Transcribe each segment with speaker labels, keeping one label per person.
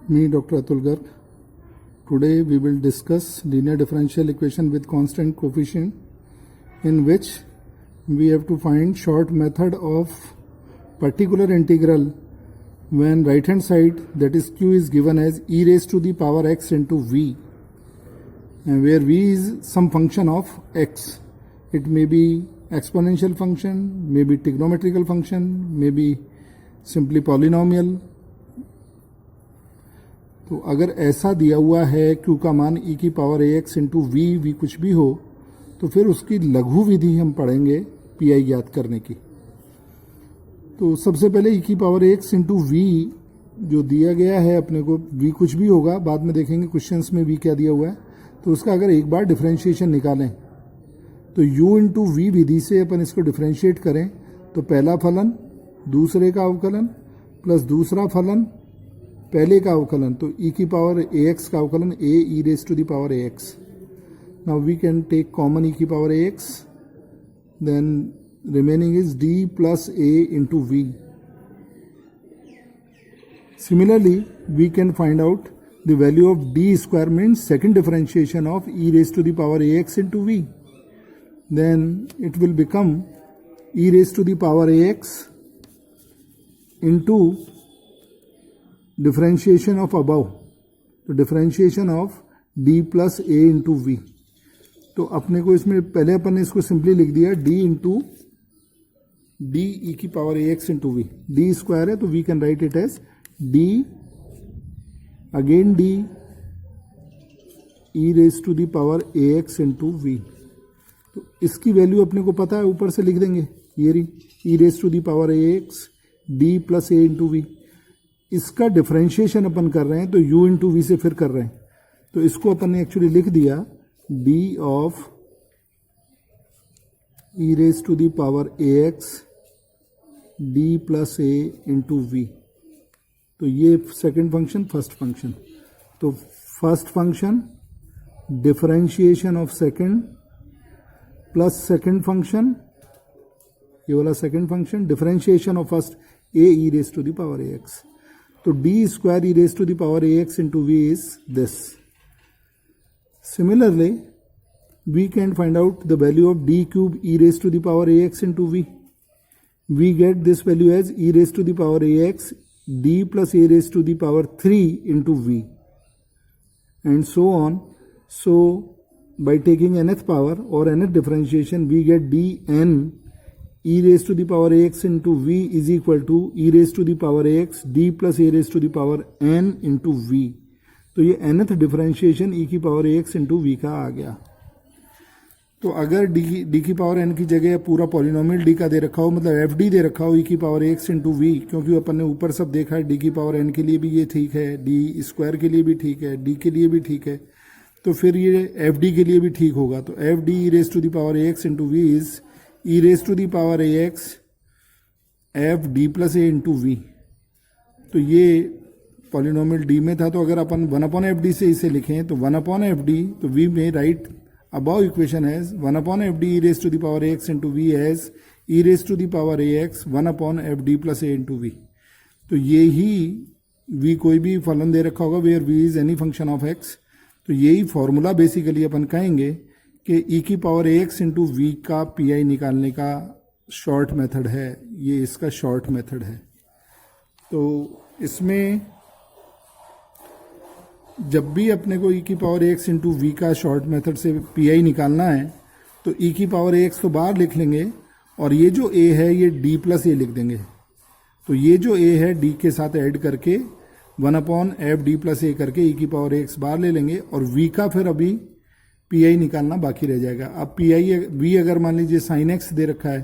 Speaker 1: Me, Dr. Atul Garg. Today we will discuss linear differential equation with constant coefficient, in which we have to find short method of particular integral when right hand side, that is q, is given as e raised to the power x into v, and where v is some function of x. It may be exponential function, may be trigonometrical function, may be simply polynomial. तो अगर ऐसा दिया हुआ है q का मान e की power ax into v कुछ भी हो, तो फिर उसकी लघु विधि हम पढ़ेंगे पी ज्ञात करने की। तो सबसे पहले e की पावर ax इंटू v जो दिया गया है अपने को, v कुछ भी होगा, बाद में देखेंगे क्वेश्चंस में v क्या दिया हुआ है। तो उसका अगर एक बार डिफरेंशिएशन निकालें तो u इंटू वी विधि से अपन इसको डिफरेंशिएट करें तो पहला फलन दूसरे का अवकलन प्लस दूसरा फलन पहले का अवकलन, तो e की पावर ax का अवकलन a e raise to the power ax. Now we can take common e की power ax, then remaining is d plus a into v. Similarly, we can find out the value of d square, means second differentiation of e raised to the power ax into v. Then it will become e raised to the power ax into differentiation of above, तो differentiation of d plus a into v. तो अपने को इसमें पहले अपन ने इसको simply लिख दिया d इंटू d e की power ax into v. d square है तो we can write it as d again d e raise to the power ax into v. तो इसकी वैल्यू अपने को पता है, ऊपर से लिख देंगे, ये रही e raise to the power ax d plus a into v. इसका डिफरेंशिएशन अपन कर रहे हैं तो u इंटू वी से फिर कर रहे हैं, तो इसको अपन ने एक्चुअली लिख दिया d of e raise to the power ax d plus a into v. तो ये सेकंड फंक्शन, फर्स्ट फंक्शन. तो first function differentiation of second plus second function, ये वाला second function differentiation of first a e raise to the power ax. तो d square e raised to the power ax into v is this. Similarly, we can find out the value of d cube e raised to the power ax into v. We get this value as e raised to the power ax d plus a raised to the power 3 into v, and so on. So by taking nth power or nth differentiation, we get dn e raised to the power ax into v is equal to e raised to the power ax d plus a raised to the power n into v. तो ये nth differentiation e की power ax into v का आ गया. तो अगर d की power n की जगह पूरा पॉलिनोमियल d का दे रखा हो, मतलब fd दे रखा हो e की पावर ax into v, क्योंकि अपन ने ऊपर सब देखा है d की पावर n के लिए भी ये ठीक है, d स्क्वायर के लिए भी ठीक है, d के लिए भी ठीक है, तो फिर ये fd के लिए भी ठीक होगा. तो fd e raised to the power ax into v is e raised to the power ax f d plus a into v. तो ये पॉलिनोमियल d में था, तो अगर अपन 1 अपॉन एफ डी से इसे लिखें तो 1 अपॉन एफ डी, तो we may write above equation as 1 upon F D E raise to the power X into v as E raise to the power A X 1 upon F D plus A into v. तो ये ही v कोई भी फलन दे रखा होगा where v is any function of x, तो यही फॉर्मूला बेसिकली अपन कहेंगे कि e की पावर ax इंटू वी का पी निकालने का शॉर्ट मेथड है, ये इसका शॉर्ट मेथड है. तो इसमें जब भी अपने को e की पावर ax इंटू वी का शॉर्ट मेथड से पी निकालना है तो e की पावर ax तो बाहर लिख लेंगे, और ये जो a है ये d प्लस ए लिख देंगे. तो ये जो a है d के साथ ऐड करके 1 अपॉन एफ डी प्लस ए करके e की पावर x बाहर ले लेंगे, और v का फिर अभी पी निकालना बाकी रह जाएगा. अब v अगर मान लीजिए साइन x दे रखा है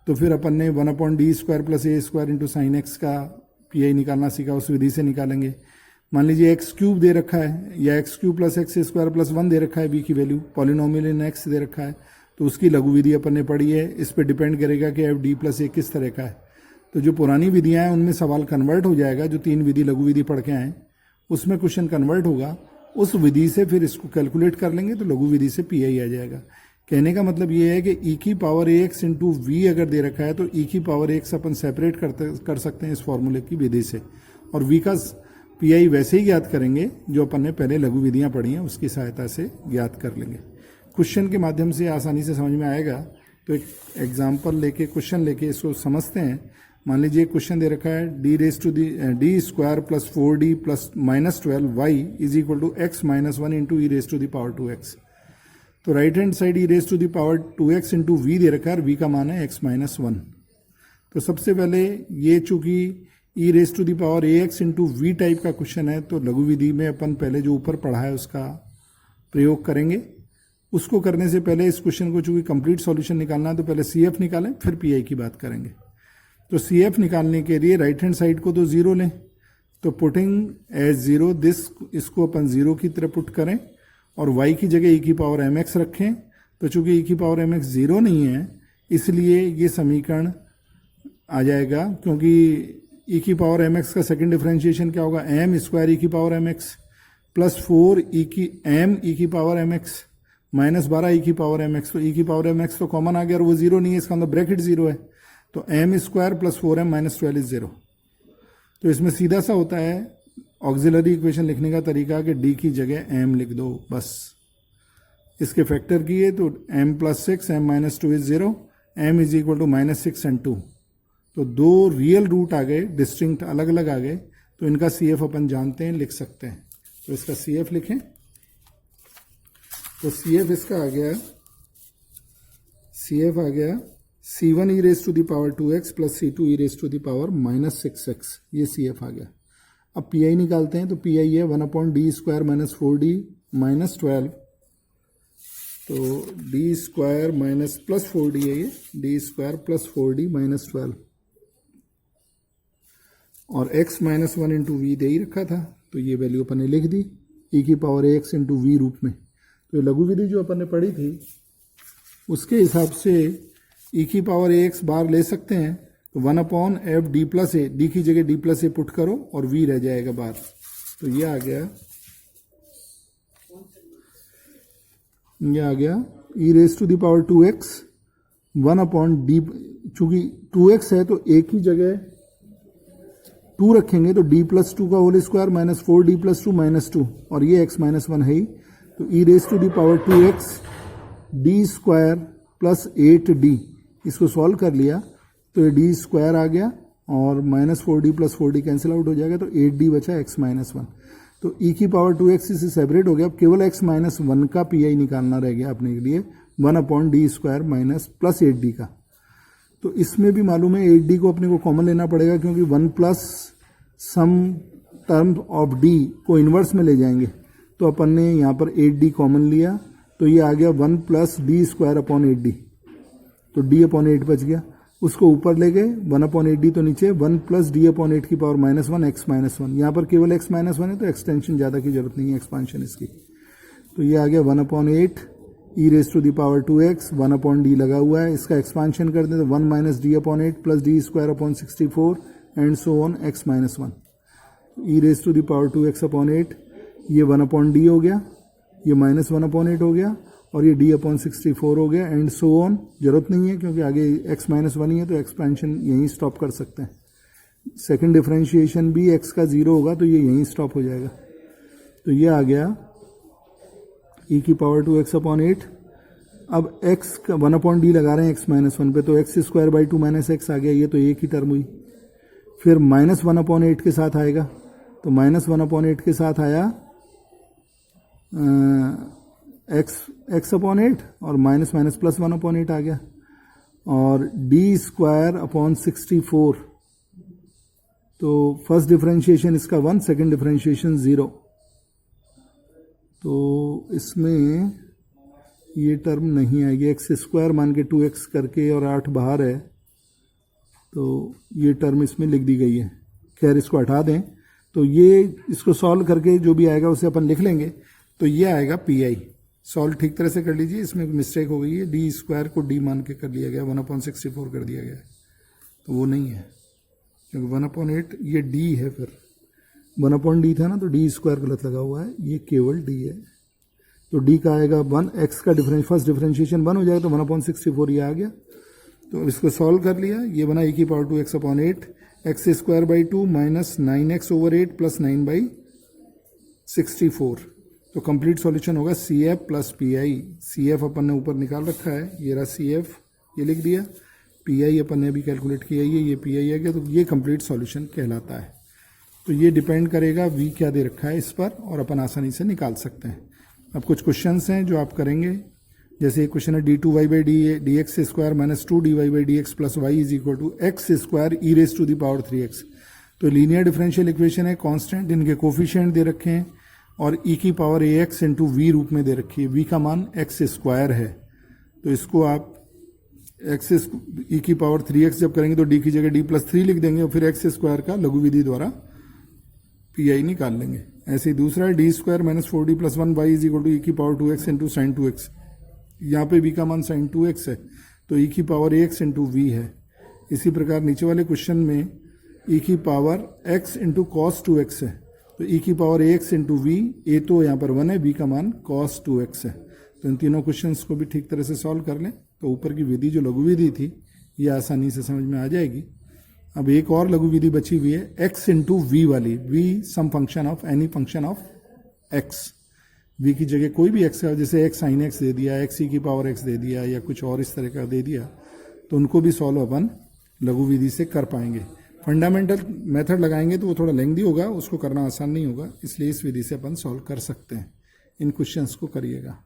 Speaker 1: तो फिर अपन ने 1 अपॉन डी स्क्वायर प्लस ए स्क्वायर इंटू साइन एक्स का पी निकालना सीखा, उस विधि से निकालेंगे. मान लीजिए एक्स क्यूब दे रखा है या x cube plus x square plus 1 दे रखा है, v की वैल्यू पॉलिनोमियल इन x दे रखा है, तो उसकी लघु विधि अपन ने पढ़ी है. इस पर डिपेंड करेगा कि एफ डी प्लस ए किस तरह का है. तो जो पुरानी विधियां हैं उनमें सवाल कन्वर्ट हो जाएगा, जो 3 विधि लघु विधि पढ़ के आए उसमें क्वेश्चन कन्वर्ट होगा, उस विधि से फिर इसको कैलकुलेट कर लेंगे तो लघु विधि से पी आ जाएगा. कहने का मतलब ये है कि e की पावर ax इंटू वी अगर दे रखा है तो e की पावर x अपन सेपरेट कर सकते हैं इस फॉर्मूले की विधि से, और v का पीआई वैसे ही ज्ञात करेंगे जो अपन ने पहले लघु विधियां पढ़ी हैं उसकी सहायता से ज्ञात कर लेंगे। क्वेश्चन के माध्यम से आसानी से समझ में आएगा। तो एक एग्जाम्पल लेके क्वेश्चन लेके इसको समझते हैं। मान लीजिए क्वेश्चन दे रखा है D square plus 4d plus minus 12y is equal to x minus 1 into E raise to the power 2x। तो right hand side E raise to the power 2x into V दे रखा है और v का मान है x minus 1। तो सबसे पहले ये चूंकि E raise to the power ax into V type का क्वेश्चन है तो लघु विधि में अपन पहले जो ऊपर पढ़ा है उसका प्रयोग करेंगे। उसको करने से पहले इस क्वेश्चन को चूंकि कंप्लीट सॉल्यूशन निकालना है तो पहले CF निकालें फिर PI की बात करेंगे। तो CF निकालने के लिए राइट हैंड साइड को तो 0 लें। तो पुटिंग एज 0 दिस, इसको अपन 0 की तरह पुट करें और y की जगह e की पावर mx रखें। तो चूंकि e की पावर mx 0 नहीं है इसलिए ये समीकरण आ जाएगा, क्योंकि e की पावर mx का सेकंड डिफरेंशिएशन क्या होगा, m स्क्वायर e की पावर mx प्लस 4 e की पावर mx माइनस 12 e की पावर mx। तो e की पावर mx तो कॉमन आ गया और वो 0 नहीं है, इसका अंदर ब्रैकेट 0 है। तो m square plus 4m minus 12 is 0। तो इसमें सीधा सा होता है ऑक्सिलरी इक्वेशन लिखने का तरीका कि d की जगह m लिख दो बस। इसके फैक्टर किए तो m plus 6 m minus 2 is 0, m is equal to minus 6 and 2। तो दो रियल रूट आ गए, डिस्टिंक्ट अलग अलग आ गए। तो इनका CF अपन जानते हैं, लिख सकते हैं। तो इसका CF लिखें। तो CF इसका आ गया, CF आ गया C1 e raise to the power 2x plus C2 e raise to the power minus 6x। ये CF आ गया। अब PI निकालते हैं। तो PI है 1/d square minus 4d minus 12। तो d square minus plus 4d है ये, d square plus 4d minus 12 और x माइनस 1 इंटू वी दे ही रखा था तो ये वैल्यू अपन ने लिख दी e की पावर ax इंटू वी रूप में। तो लघु विधि जो अपन ने पढ़ी थी उसके हिसाब से e की पावर ax बार ले सकते हैं। तो 1/f d प्लस ए, डी की जगह d प्लस ए पुट करो और v रह जाएगा बार। तो ये आ गया e raise to the power 2x 1/d। चूंकि 2x है तो a की जगह 2 रखेंगे तो d प्लस 2 का whole square minus 4d plus 2 minus 2 और ये x माइनस 1 है ही। तो e raise to the power 2x d square plus 8d, इसको सॉल्व कर लिया तो ये d स्क्वायर आ गया और minus 4d plus 4d cancel out हो जाएगा। तो 8d बचा x माइनस 1। तो e की पावर 2x से सेपरेट हो गया। अब केवल x माइनस 1 का PI निकालना रह गया अपने के लिए 1/d square minus plus 8d का। तो इसमें भी मालूम है 8d को अपने को कॉमन लेना पड़ेगा, क्योंकि 1 plus some term of d को इन्वर्स में ले जाएंगे। तो अपन ने यहाँ पर 8d कॉमन लिया तो ये आ गया 1 plus d square upon 8d। तो d अपॉन 8 बच गया, उसको ऊपर ले गए 1/8d तो नीचे 1 प्लस d अपॉन 8 की पावर माइनस 1 x माइनस 1। यहाँ पर केवल x माइनस 1 है तो एक्सटेंशन ज़्यादा की जरूरत नहीं है, एक्सपांशन इसकी। तो ये आ गया 1/8 e raise to the power 2x 1/d लगा हुआ है। इसका एक्सपांशन कर दें तो 1 minus d upon 8 plus d square upon 64 and so on x minus 1। e raise to the power 2x upon 8 ये 1/d हो गया, ये माइनस 1/8 हो गया और ये d अपॉन 64 हो गया एंड सो ऑन। जरूरत नहीं है क्योंकि आगे x माइनस 1 ही है तो एक्सपेंशन यहीं स्टॉप कर सकते हैं। सेकंड डिफरेंशिएशन भी x का 0 होगा तो ये यहीं स्टॉप हो जाएगा। तो ये आ गया e की पावर 2x अपॉन 8। अब x का 1/d लगा रहे हैं x माइनस 1 पे तो x square by 2 minus x आ गया, ये तो एक ही टर्म हुई। फिर माइनस 1/8 के साथ आएगा तो माइनस 1/8 के साथ आया x अपॉन 8 और माइनस माइनस प्लस 1/8 आ गया और d स्क्वायर अपॉन 64। तो फर्स्ट डिफरेंशिएशन इसका 1, सेकंड डिफरेंशिएशन 0। तो इसमें ये टर्म नहीं आएगी, x स्क्वायर मान के 2x करके और 8 बाहर है तो ये टर्म इसमें लिख दी गई है। खैर इसको हटा दें। तो ये इसको सॉल्व करके जो भी आएगा उसे अपन लिख लेंगे। तो ये आएगा PI। सॉल्व ठीक तरह से कर लीजिए, इसमें मिस्टेक हो गई है, d स्क्वायर को d मान के कर लिया गया, 1/64 कर दिया गया तो वो नहीं है क्योंकि 1/8 ये d है। फिर 1/d था ना तो d स्क्वायर गलत लगा हुआ है, ये केवल d है। तो d का आएगा 1, x का फर्स्ट डिफरेंशिएशन 1 हो जाएगा तो 1/64 ये आ गया। तो इसको सॉल्व कर लिया, ये बना e की power 2x upon 8 x square by 2 minus 9x over 8 plus 9/64। तो कंप्लीट सॉल्यूशन होगा C F plus P I. C F अपन ने ऊपर निकाल रखा है, ये रहा सी एफ, ये लिख दिया। पी आई अपन ने अभी कैलकुलेट किया ही है, ये पी आई आ गया। तो ये कंप्लीट सॉल्यूशन कहलाता है। तो ये डिपेंड करेगा वी क्या दे रखा है इस पर, और अपन आसानी से निकाल सकते हैं। अब कुछ क्वेश्चंस हैं जो आप करेंगे, जैसे एक क्वेश्चन है d2y by D X square minus 2dy by D X plus Y is equal to X square E raise to the power 3x। तो लीनियर डिफरेंशियल इक्वेशन है, कांस्टेंट इनके कोफिशिएंट दे रखे हैं और e की पावर ax इंटू वी रूप में दे रखी है। v का मान एक्स स्क्वायर है, तो इसको आप एक्स ई की पावर 3x जब करेंगे तो d की जगह d प्लस 3 लिख देंगे और फिर एक्स स्क्वायर का लघु विधि द्वारा पी आई निकाल लेंगे। ऐसे ही दूसरा है D square minus 4d plus 1 y is equal to e की power 2x into sine 2x। यहाँ पे v का मान साइन 2x है, तो e की पावर ax इंटू वी है। इसी प्रकार नीचे वाले क्वेश्चन में e की power x into cos 2x है, तो e की पावर ax इंटू वी, ए तो यहाँ पर 1 है, v का मान cos 2x है। तो इन तीनों क्वेश्चंस को भी ठीक तरह से सॉल्व कर लें तो ऊपर की विधि जो लघु विधि थी ये आसानी से समझ में आ जाएगी। अब एक और लघु विधि बची हुई है x इंटू वी वाली, v some function of any function of x। v की जगह कोई भी x का, जैसे x साइन x दे दिया, x e की पावर x दे दिया या कुछ और इस तरह का दे दिया, तो उनको भी सॉल्व अपन लघु विधि से कर पाएंगे। फंडामेंटल मेथड लगाएंगे तो वो थोड़ा लेंथी होगा, उसको करना आसान नहीं होगा, इसलिए इस विधि से अपन सॉल्व कर सकते हैं। इन क्वेश्चंस को करिएगा।